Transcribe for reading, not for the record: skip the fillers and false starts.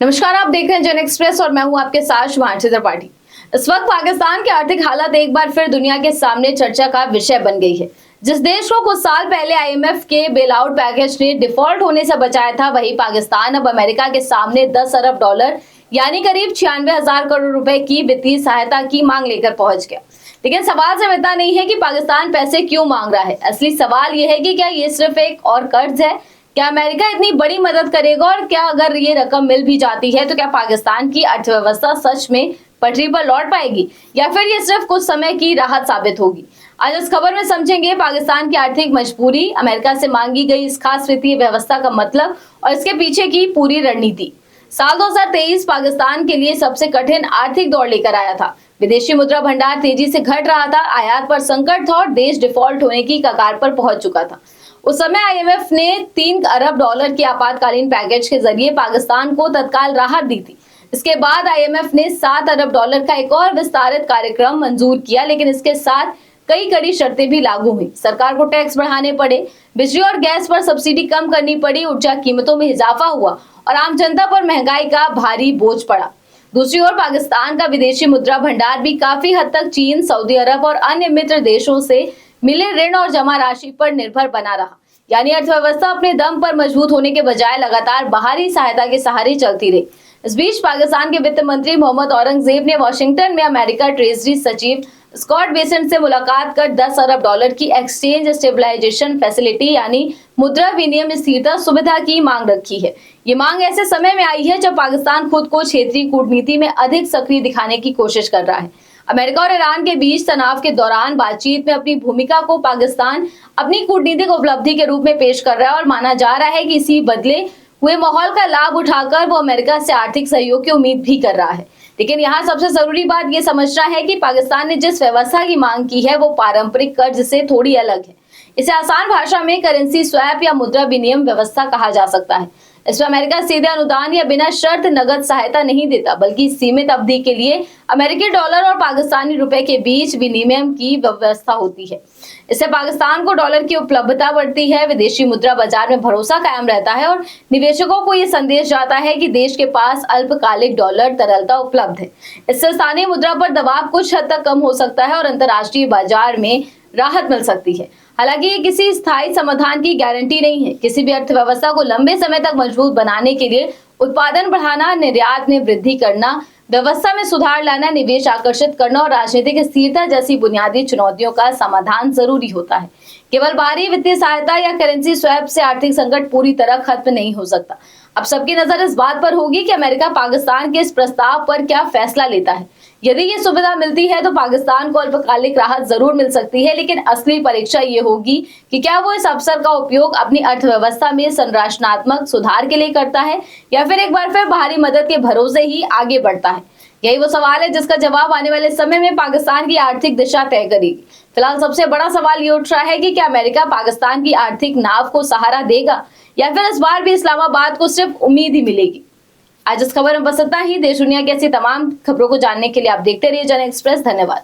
नमस्कार, आप देख रहे हैं जन एक्सप्रेस और मैं हूं आपके साथ शुभांशी त्रिपाठी। इस वक्त पाकिस्तान की आर्थिक हालत एक बार फिर दुनिया के सामने चर्चा का विषय बन गई है। जिस देश को कुछ साल पहले आईएमएफ के बेल आउट पैकेज ने डिफॉल्ट होने से बचाया था, वही पाकिस्तान अब अमेरिका के सामने 10 अरब डॉलर यानी करीब 96,000 करोड़ रुपए की वित्तीय सहायता की मांग लेकर पहुंच गया। लेकिन सवाल सिर्फ इतना नहीं है कि पाकिस्तान पैसे क्यों मांग रहा है। असली सवाल यह है कि क्या ये सिर्फ एक और कर्ज है? क्या अमेरिका इतनी बड़ी मदद करेगा? और क्या अगर ये रकम मिल भी जाती है तो क्या पाकिस्तान की अर्थव्यवस्था सच में पटरी पर लौट पाएगी या फिर ये सिर्फ कुछ समय की राहत साबित होगी? आज इस खबर में समझेंगे पाकिस्तान की आर्थिक मजबूरी, अमेरिका से मांगी गई इस खास वित्तीय व्यवस्था का मतलब और इसके पीछे की पूरी रणनीति। साल 2023 पाकिस्तान के लिए सबसे कठिन आर्थिक दौर लेकर आया था। विदेशी मुद्रा भंडार तेजी से घट रहा था, आयात पर संकट था और देश डिफॉल्ट होने की कगार पर पहुंच चुका था। उस समय आईएमएफ ने 3 अरब डॉलर के आपातकालीन पैकेज के जरिए पाकिस्तान को तत्काल राहत दी थी। इसके बाद आईएमएफ ने 7 अरब डॉलर का एक और विस्तारित कार्यक्रम मंजूर किया, लेकिन इसके साथ कई कड़ी शर्तें भी लागू हुई। सरकार को टैक्स बढ़ाने पड़े, बिजली और गैस पर सब्सिडी कम करनी पड़ी, ऊर्जा कीमतों में इजाफा हुआ और आम जनता पर महंगाई का भारी बोझ पड़ा। दूसरी ओर पाकिस्तान का विदेशी मुद्रा भंडार भी काफी हद तक चीन, सऊदी अरब और अन्य मित्र देशों से मिले ऋण और जमा राशि पर निर्भर बना रहा। यानी अर्थव्यवस्था अपने दम पर मजबूत होने के बजाय लगातार बाहरी सहायता के सहारे चलती रही। इस बीच पाकिस्तान के वित्त मंत्री मोहम्मद औरंगजेब ने वॉशिंगटन में अमेरिका ट्रेजरी सचिव स्कॉट बेसेंट से मुलाकात कर 10 अरब डॉलर की एक्सचेंज स्टेबलाइजेशन फैसिलिटी यानी मुद्रा विनिमय स्थिरता सुविधा की मांग रखी है। ये मांग ऐसे समय में आई है जब पाकिस्तान खुद को क्षेत्रीय कूटनीति में अधिक सक्रिय दिखाने की कोशिश कर रहा है। अमेरिका और ईरान के बीच तनाव के दौरान बातचीत में अपनी भूमिका को पाकिस्तान अपनी कूटनीतिक उपलब्धि के रूप में पेश कर रहा है और माना जा रहा है कि इसी बदले हुए माहौल का लाभ उठाकर वो अमेरिका से आर्थिक सहयोग की उम्मीद भी कर रहा है। लेकिन यहाँ सबसे जरूरी बात ये समझना है कि पाकिस्तान ने जिस व्यवस्था की मांग की है वो पारंपरिक कर्ज से थोड़ी अलग है। इसे आसान भाषा में करेंसी स्वैप या मुद्रा विनिमय व्यवस्था कहा जा सकता है। इसमें अमेरिका सीधे अनुदान या बिना शर्त नगद सहायता नहीं देता, बल्कि सीमित अवधि के लिए अमेरिकी डॉलर और पाकिस्तानी रुपए के बीच विनिमय की व्यवस्था होती है। इससे पाकिस्तान को डॉलर की उपलब्धता बढ़ती है, विदेशी मुद्रा बाजार में भरोसा कायम रहता है और निवेशकों को ये संदेश जाता है कि देश के पास अल्पकालिक डॉलर तरलता उपलब्ध है। इससे स्थानीय मुद्रा पर दबाव कुछ हद तक कम हो सकता है और अंतर्राष्ट्रीय बाजार में राहत मिल सकती है। हालांकि ये किसी स्थायी समाधान की गारंटी नहीं है। किसी भी अर्थव्यवस्था को लंबे समय तक मजबूत बनाने के लिए उत्पादन बढ़ाना, निर्यात में वृद्धि करना, व्यवस्था में सुधार लाना, निवेश आकर्षित करना और राजनीतिक स्थिरता जैसी बुनियादी चुनौतियों का समाधान जरूरी होता है। केवल बाहरी वित्तीय सहायता या करेंसी स्वैप से आर्थिक संकट पूरी तरह खत्म नहीं हो सकता। अब सबकी नजर इस बात पर होगी कि अमेरिका पाकिस्तान के इस प्रस्ताव पर क्या फैसला लेता है। यदि ये सुविधा मिलती है तो पाकिस्तान को अल्पकालिक राहत जरूर मिल सकती है, लेकिन असली परीक्षा ये होगी कि क्या वो इस अवसर का उपयोग अपनी अर्थव्यवस्था में संरचनात्मक सुधार के लिए करता है या फिर एक बार फिर बाहरी मदद के भरोसे ही आगे बढ़ता है। यही वो सवाल है जिसका जवाब आने वाले समय में पाकिस्तान की आर्थिक दिशा तय करेगी। फिलहाल सबसे बड़ा सवाल ये उठ रहा है कि क्या अमेरिका पाकिस्तान की आर्थिक नाव को सहारा देगा या फिर इस बार भी इस्लामाबाद को सिर्फ उम्मीद ही मिलेगी। आज इस खबर में बस इतना ही। देश दुनिया की ऐसी तमाम खबरों को जानने के लिए आप देखते रहिए जन एक्सप्रेस। धन्यवाद।